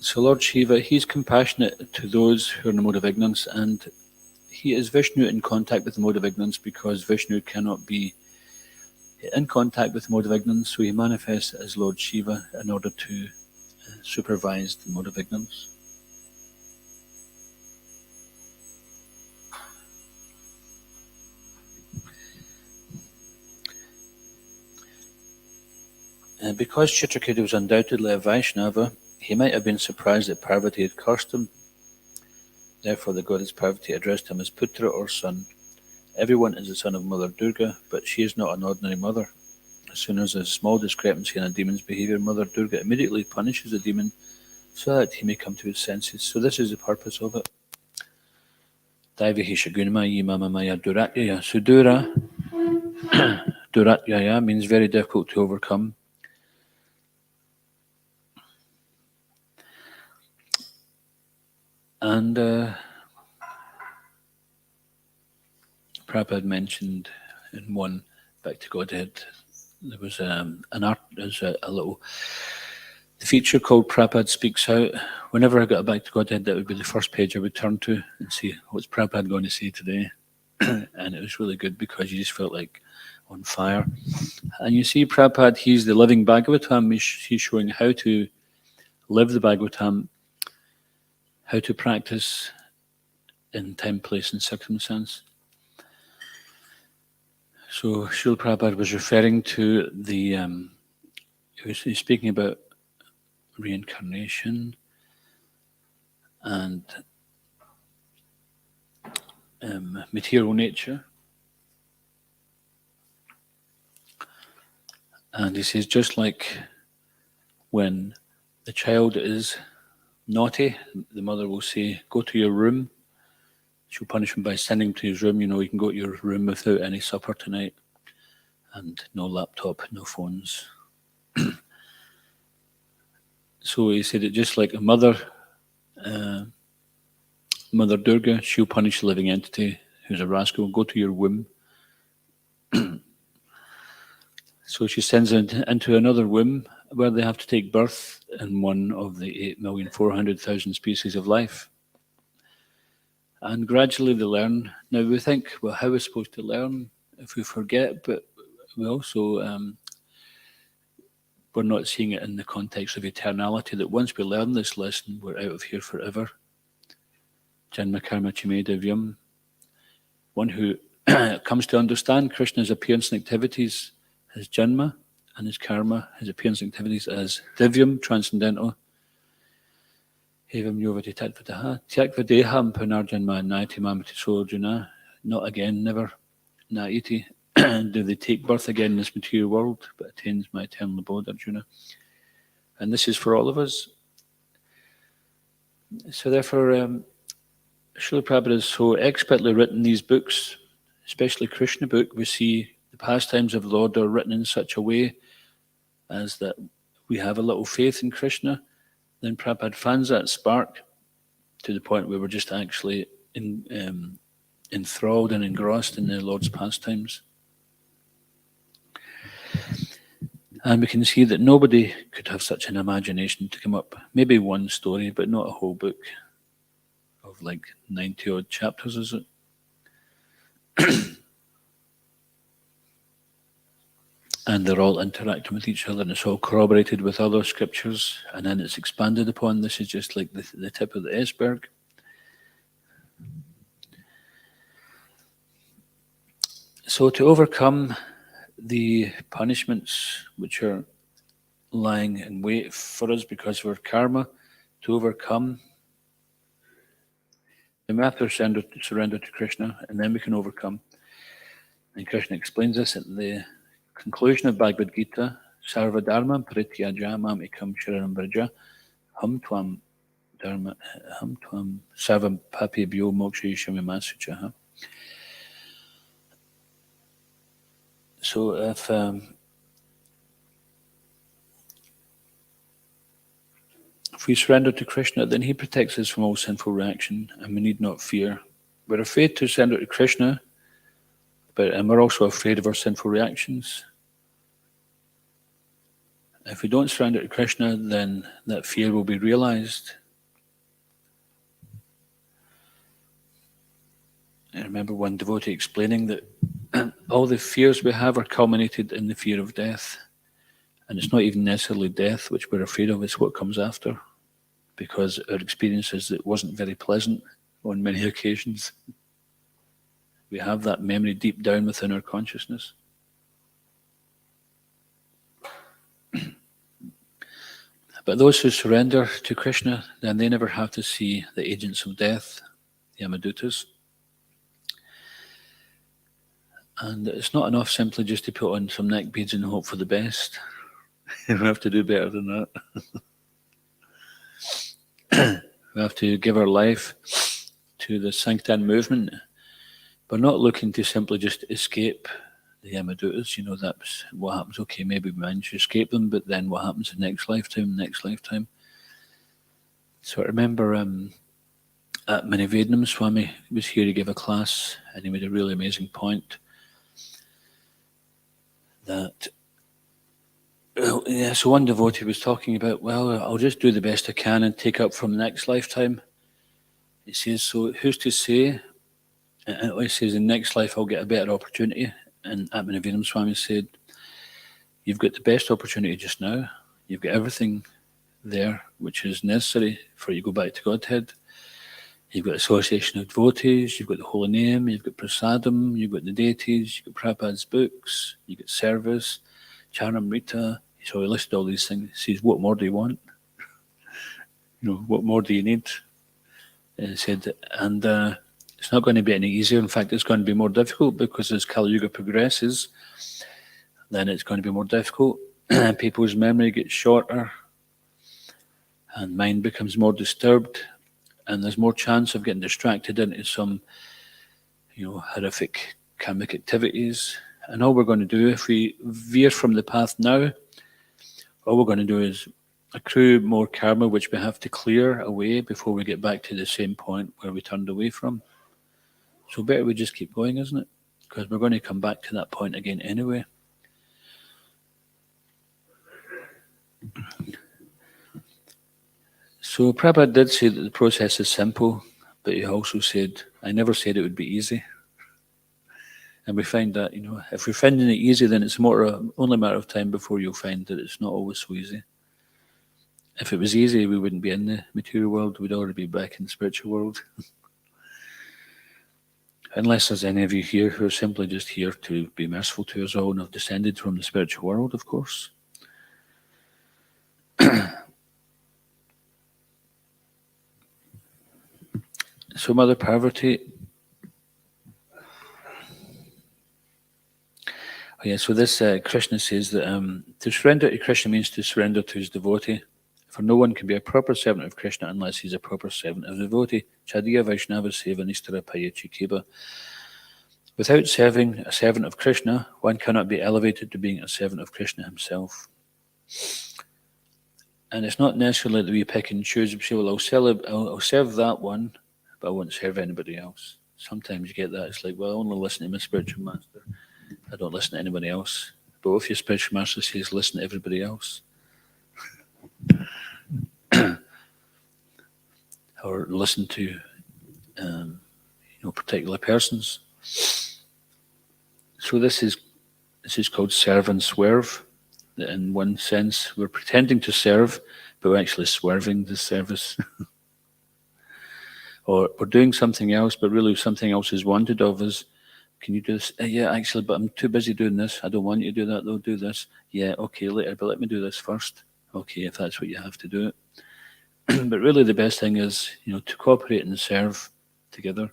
[SPEAKER 1] So Lord Shiva, he's compassionate to those who are in the mode of ignorance, and he is Vishnu in contact with the mode of ignorance, because Vishnu cannot be in contact with the mode of ignorance, so he manifests as Lord Shiva in order to supervise the mode of ignorance. Because Chitraketu was undoubtedly a Vaishnava, he might have been surprised that Parvati had cursed him. Therefore, the goddess Parvati addressed him as Putra or son. Everyone is the son of Mother Durga, but she is not an ordinary mother. As soon as there's a small discrepancy in a demon's behavior, Mother Durga immediately punishes the demon so that he may come to his senses. So this is the purpose of it. Daivihi shagunma mama maya duratyaya. Sudura, duratyaya means very difficult to overcome. And Prabhupada mentioned in one Back to Godhead, there was an art, there's a little feature called Prabhupada Speaks Out. Whenever I got a Back to Godhead, that would be the first page I would turn to and see what's Prabhupada going to say today. And it was really good because you just felt like on fire. And you see Prabhupada, he's the living Bhagavatam. He's showing how to live the Bhagavatam, how to practice in time, place, and circumstance. So Srila Prabhupada was referring to the, he's speaking about reincarnation and material nature. And he says, just like when the child is naughty, the mother will say, go to your room. She'll punish him by sending him to his room. You know, you can go to your room without any supper tonight, and no laptop, no phones. So he said that just like a mother, Mother Durga, she'll punish the living entity who's a rascal. Go to your womb. So she sends it into another womb where they have to take birth in one of the 8,400,000 species of life. And gradually they learn. Now we think, well, how are we supposed to learn if we forget? But we also, we're not seeing it in the context of eternality, that once we learn this lesson, we're out of here forever. Janma karma chime divyam. One who comes to understand Krishna's appearance and activities as janma, and his karma, his appearance and activities as divyam, transcendental. Evam yovati tatvataha tyakvadeham punarjanma naiti mamati sojana. Not again, never. Naiti. Do they take birth again in this material world, but attains my eternal abode, Arjuna. And this is for all of us. So therefore, Srila Prabhupada has so expertly written these books, especially Krishna book. We see the pastimes of the Lord are written in such a way as that we have a little faith in Krishna. Then Prabhupada fans that spark to the point where we're just actually enthralled and engrossed in the Lord's pastimes. And we can see that nobody could have such an imagination to come up. Maybe one story, but not a whole book of like 90 odd chapters, is it? And they're all interacting with each other, and it's all corroborated with other scriptures, and then it's expanded upon. This is just like the tip of the iceberg. So to overcome the punishments which are lying in wait for us because of our karma, to overcome, we have to surrender to Krishna, and then we can overcome. And Krishna explains this at the conclusion of Bhagavad Gita. Sarva dharma parityaja mam ekam sharanam vraja ham tvam sarvam papibhyo mokshayishyami masuchaha. So if we surrender to Krishna, then he protects us from all sinful reaction, and we need not fear. We're afraid to surrender to Krishna, and we're also afraid of our sinful reactions. If we don't surrender to Krishna, then that fear will be realized. I remember one devotee explaining that all the fears we have are culminated in the fear of death. And it's not even necessarily death which we're afraid of, it's what comes after. Because our experience is that it wasn't very pleasant on many occasions. We have that memory deep down within our consciousness. But those who surrender to Krishna, then they never have to see the agents of death, the Yamadutas. And it's not enough simply just to put on some neck beads and hope for the best. We have to do better than that. We have to give our life to the Sankirtan movement. We're not looking to simply just escape the Yamadutas. That's what happens. Okay, maybe we manage to escape them, but then what happens in the next lifetime? So I remember at Manivednam Swami was here to give a class, and he made a really amazing point that, so one devotee was talking about, well, I'll just do the best I can and take up from the next lifetime. He says, so who's to say? And he says, in the next life I'll get a better opportunity. And at Manivednam Swami said, you've got the best opportunity just now. You've got everything there which is necessary for you to go back to Godhead. You've got association of devotees, you've got the holy name, you've got prasadam, you've got the deities, you've got Prabhupada's books, you've got service, Charanamrita. So he listed all these things. He says, what more do you want? What more do you need? And he said, and it's not going to be any easier. In fact, it's going to be more difficult, because as Kali Yuga progresses, then it's going to be more difficult. People's memory gets shorter, and mind becomes more disturbed, and there's more chance of getting distracted into some, horrific karmic activities. And all we're going to do, if we veer from the path now, all we're going to do is accrue more karma, which we have to clear away before we get back to the same point where we turned away from. So better we just keep going, isn't it? Because we're going to come back to that point again anyway. So Prabhupada did say that the process is simple, but he also said, I never said it would be easy. And we find that, if we're finding it easy, then it's only a matter of time before you'll find that it's not always so easy. If it was easy, we wouldn't be in the material world. We'd already be back in the spiritual world. Unless there's any of you here who are simply just here to be merciful to us all and have descended from the spiritual world, of course. So Mother Parvati, so this Krishna says that to surrender to Krishna means to surrender to his devotee. For no one can be a proper servant of Krishna unless he's a proper servant of the devotee. Chadiya Vaishnava Seva Nistara Payachi Kiba. Without serving a servant of Krishna, one cannot be elevated to being a servant of Krishna himself. And it's not necessarily that we pick and choose. We say, well, I'll serve that one, but I won't serve anybody else. Sometimes you get that. It's like, well, I only listen to my spiritual master. I don't listen to anybody else. But if your spiritual master says, listen to everybody else, or listen to particular persons. So this is called serve and swerve. In one sense, we're pretending to serve, but we're actually swerving the service. Or we're doing something else, but really something else is wanted of us. Can you do this? Yeah, actually, but I'm too busy doing this. I don't want you to do that, though. Do this. Yeah, okay, later, but let me do this first. Okay, if that's what you have to do it. But really the best thing is, to cooperate and serve together.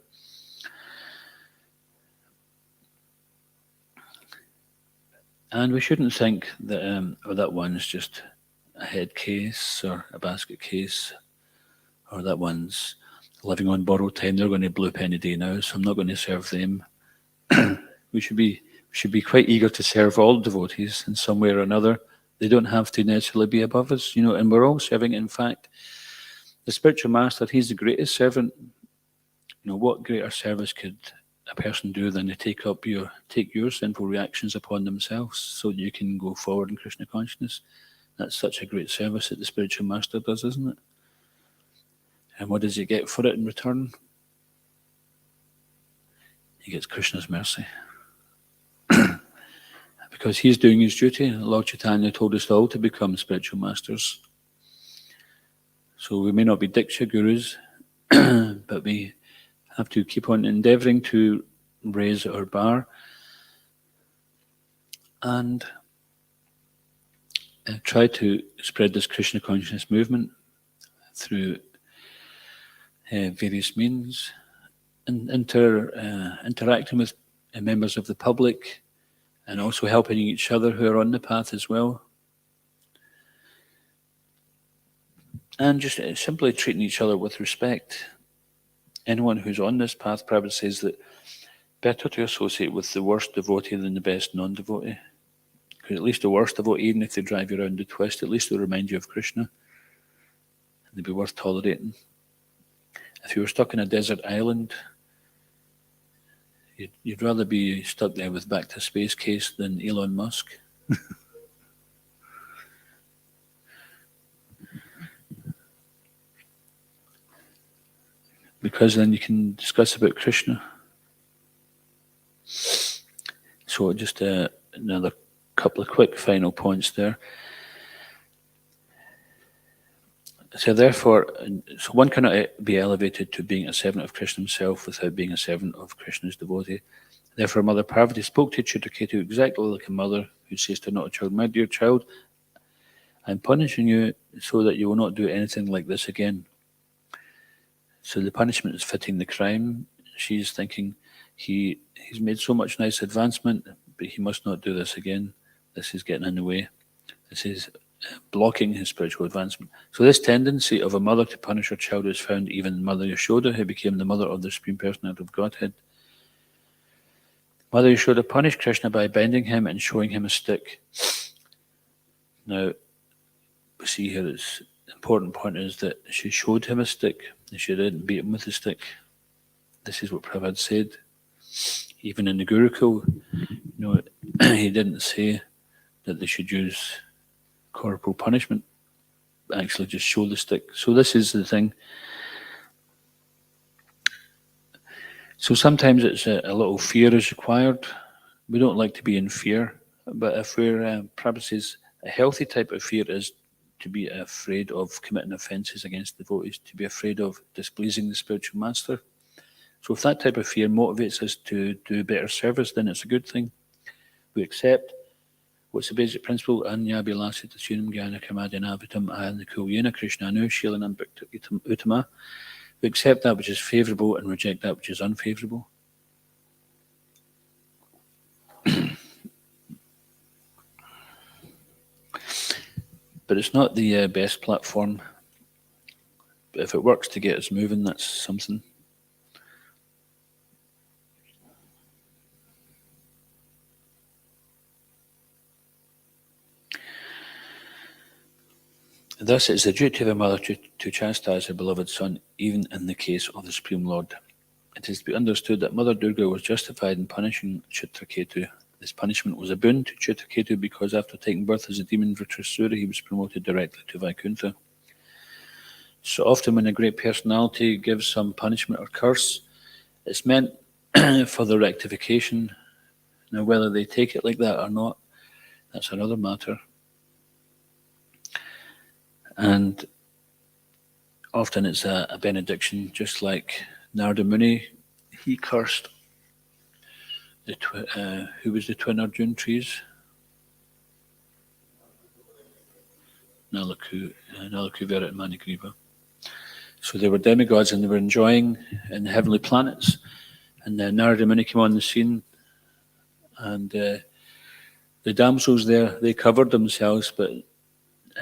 [SPEAKER 1] And we shouldn't think that that one's just a head case or a basket case, or that one's living on borrowed time. They're going to bloop any day now, so I'm not going to serve them. We should be quite eager to serve all devotees in some way or another. They don't have to necessarily be above us, and we're all serving. In fact, the spiritual master, he's the greatest servant. What greater service could a person do than to take your sinful reactions upon themselves so that you can go forward in Krishna consciousness? That's such a great service that the spiritual master does, isn't it? And what does he get for it in return? He gets Krishna's mercy. Because he's doing his duty. Lord Chaitanya told us all to become spiritual masters. So we may not be Diksha gurus, but we have to keep on endeavouring to raise our bar. And tried to spread this Krishna consciousness movement through various means, and interacting with members of the public, and also helping each other who are on the path as well. And just simply treating each other with respect. Anyone who's on this path, Prabhupada says that better to associate with the worst devotee than the best non-devotee. Because at least the worst devotee, even if they drive you around the twist, at least they'll remind you of Krishna. And they'll be worth tolerating. If you were stuck in a desert island, you'd rather be stuck there with Back to Space case than Elon Musk. Because then you can discuss about Krishna. So just another couple of quick final points there. So therefore, so one cannot be elevated to being a servant of Krishna himself without being a servant of Krishna's devotee. Therefore, Mother Parvati spoke to Chitraketu exactly like a mother who says to not a child, "My dear child, I'm punishing you so that you will not do anything like this again." So the punishment is fitting the crime. She's thinking, he's made so much nice advancement, but he must not do this again. This is getting in the way. This is blocking his spiritual advancement. So this tendency of a mother to punish her child is found even in Mother Yashoda, who became the mother of the Supreme Personality of Godhead. Mother Yashoda punished Krishna by bending him and showing him a stick. Now, we see here the important point is that she showed him a stick, and she didn't beat him with a stick. This is what Prabhupada said. Even in the Gurukul, he didn't say that they should use corporal punishment, actually just show the stick. So this is the thing. So sometimes it's a little fear is required. We don't like to be in fear, but if we're, Prabhupada says, a healthy type of fear is to be afraid of committing offences against devotees, to be afraid of displeasing the spiritual master. So if that type of fear motivates us to do better service, then it's a good thing. We accept what's the basic principle? Anyabilasi tasunam gyana kamadinavitam ayanikulyena krishnanu shilanam bhaktitam uttama. We accept that which is favourable and reject that which is unfavourable. But it's not the best platform. But if it works to get us moving, that's something. Thus, it is the duty of a mother to chastise her beloved son, even in the case of the Supreme Lord. It is to be understood that Mother Durga was justified in punishing Chitraketu. This punishment was a boon to Chitraketu because after taking birth as a demon Vritrasura, he was promoted directly to Vaikuntha. So often when a great personality gives some punishment or curse, it's meant for the rectification. Now, whether they take it like that or not, that's another matter. And often it's a benediction, just like Narada Muni, he cursed who was the twin Arjuna trees? Nalaku, Vera and Manigriva. So they were demigods and they were enjoying in the heavenly planets. And then Narada Muni came on the scene, and the damsels there, they covered themselves, but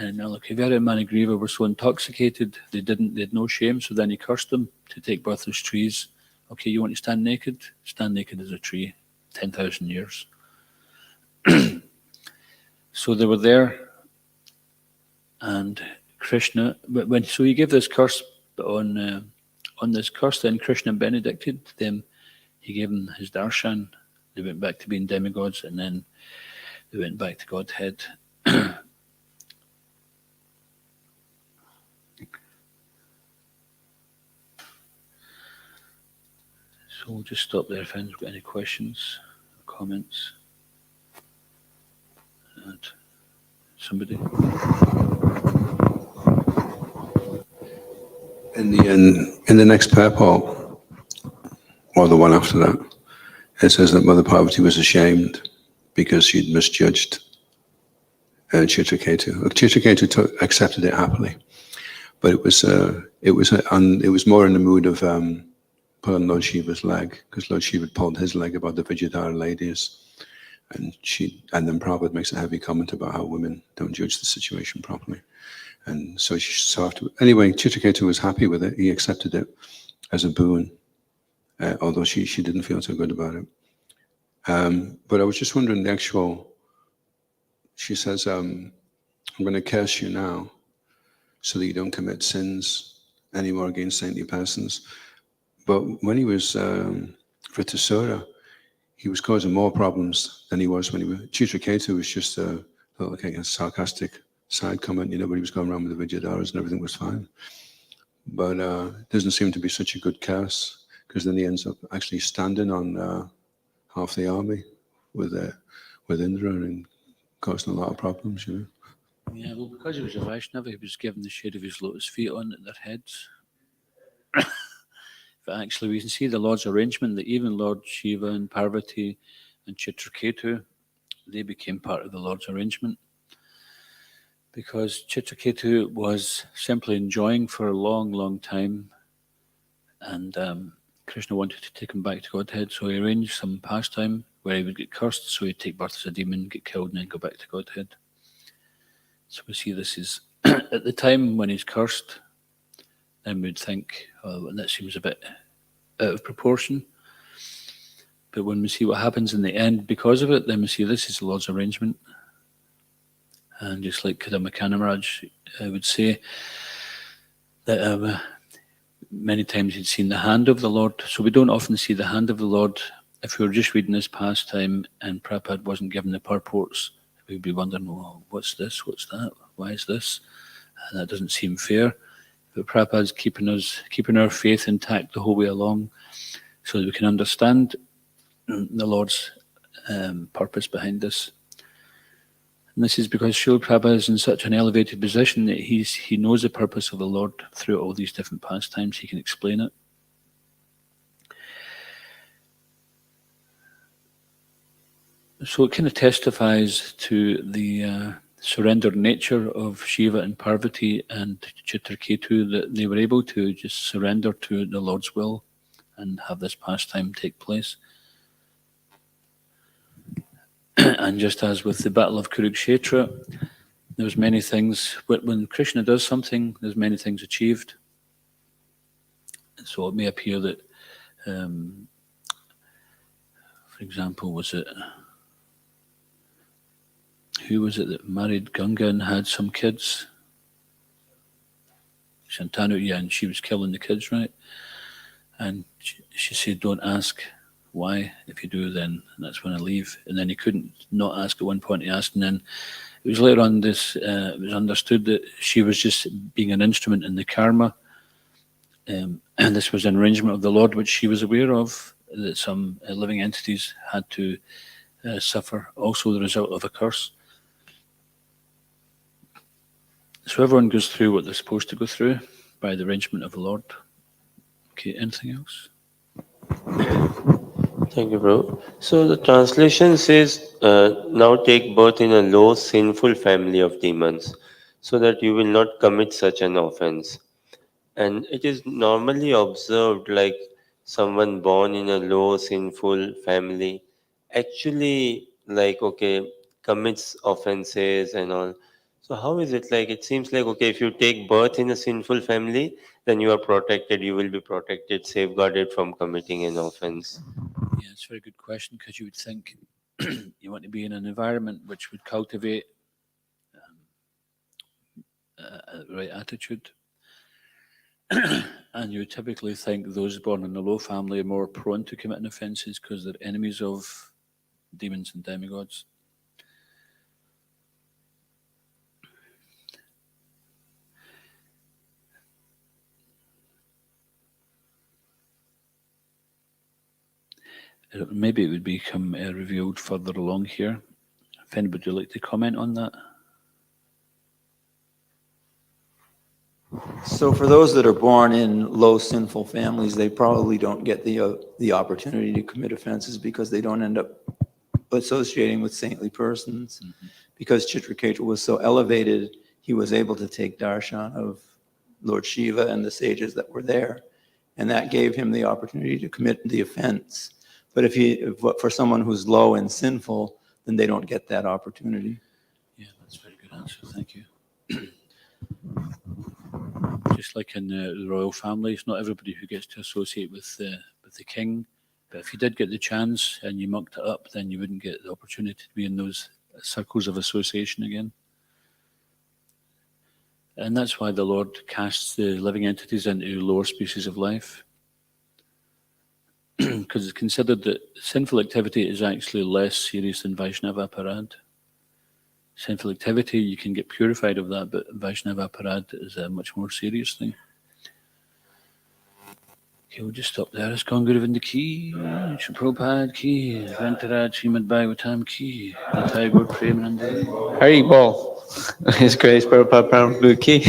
[SPEAKER 1] Nalaku, Vera and Manigriva were so intoxicated, they had no shame, so then he cursed them to take birth as trees. Okay, you want to stand naked? Stand naked as a tree, 10,000 years. So they were there, and Krishna, so he gave this curse on this curse, then Krishna benedicted them. He gave them his darshan. They went back to being demigods, and then they went back to Godhead. So we'll just stop there if anyone's got any questions, comments. And somebody?
[SPEAKER 3] In the next purport, or the one after that, it says that Mother Parvati was ashamed because she'd misjudged Chitraketu. Chitraketu accepted it happily, but it was more in the mood of pulling Lord Shiva's leg, because Lord Shiva pulled his leg about the Vijayadhara ladies, and then Prabhupada makes a heavy comment about how women don't judge the situation properly, and so anyway, Chitraketu was happy with it. He accepted it as a boon, although she didn't feel so good about it. But I was just wondering she says, I'm going to curse you now so that you don't commit sins anymore against saintly persons. But when he was Vritasura, he was causing more problems than he was when he was... Chitraketu was just a sarcastic side comment, but he was going around with the Vijayadharas and everything was fine. But it doesn't seem to be such a good curse, because then he ends up actually standing on half the army with Indra and causing a lot of problems,
[SPEAKER 1] Yeah, well, because he was a Vaishnava, he was given the shade of his lotus feet on their heads. But actually, we can see the Lord's arrangement that even Lord Shiva and Parvati and Chitraketu, they became part of the Lord's arrangement. Because Chitraketu was simply enjoying for a long, long time, and Krishna wanted to take him back to Godhead, so he arranged some pastime where he would get cursed, so he'd take birth as a demon, get killed, and then go back to Godhead. So we see this is at the time when he's cursed, then we'd think, oh, that seems a bit out of proportion. But when we see what happens in the end because of it, then we see this is the Lord's arrangement. And just like Kadamba Maharaj would say, that many times he'd seen the hand of the Lord. So we don't often see the hand of the Lord. If we were just reading this pastime and Prabhupada wasn't given the purports, we'd be wondering, well, what's this? What's that? Why is this? And that doesn't seem fair. But Prabhupada's keeping our faith intact the whole way along, so that we can understand the Lord's purpose behind this. And this is because Srila Prabhupada is in such an elevated position that he knows the purpose of the Lord through all these different pastimes. He can explain it. So it kind of testifies to the surrendered nature of Shiva and Parvati and Chitraketu, that they were able to just surrender to the Lord's will and have this pastime take place. And just as with the Battle of Kurukshetra, there's many things, when Krishna does something, there's many things achieved. So it may appear that, for example, who was it that married Ganga and had some kids? Shantanu, yeah, and she was killing the kids, right? And she said, don't ask why. If you do, then that's when I leave. And then he couldn't not ask at one point. He asked, and then it was later on it was understood that she was just being an instrument in the karma. And this was an arrangement of the Lord, which she was aware of, that some living entities had to suffer also the result of a curse. So everyone goes through what they're supposed to go through by the arrangement of the Lord. Okay, anything else?
[SPEAKER 2] Thank you, bro. So the translation says, now take birth in a low, sinful family of demons, so that you will not commit such an offense. And it is normally observed like someone born in a low, sinful family actually, commits offenses and all. So how is it like? It seems like, okay, if you take birth in a sinful family, then you are protected, you will be protected, safeguarded from committing an offense.
[SPEAKER 1] Yeah, it's a very good question, because you would think you want to be in an environment which would cultivate the right attitude. And you would typically think those born in a low family are more prone to committing offenses because they're enemies of demons and demigods. Maybe it would become revealed further along here. If anybody would like to comment on that.
[SPEAKER 4] So for those that are born in low sinful families, they probably don't get the opportunity to commit offenses because they don't end up associating with saintly persons.
[SPEAKER 1] Mm-hmm.
[SPEAKER 4] because Chitraketu was so elevated, he was able to take darshan of Lord Shiva and the sages that were there. And that gave him the opportunity to commit the offense. But for someone who's low and sinful, then they don't get that opportunity.
[SPEAKER 1] Yeah, that's a very good answer. Thank you. Just like in the royal family, it's not everybody who gets to associate with the king. But if you did get the chance and you mucked it up, then you wouldn't get the opportunity to be in those circles of association again. And that's why the Lord casts the living entities into lower species of life. Because it's considered that sinful activity is actually less serious than Vaishnava aparad. Sinful activity, you can get purified of that, but Vaishnava aparad is a much more serious thing. Okay, we'll just stop there. Iskon Guruvinda ki, Shri Prabhupada ki, Ventaraj Srimad Bhagavatam ki, Nitai Gaur Premanande.
[SPEAKER 4] Hari Bol. His Grace Prabhupada Param Guru Ki.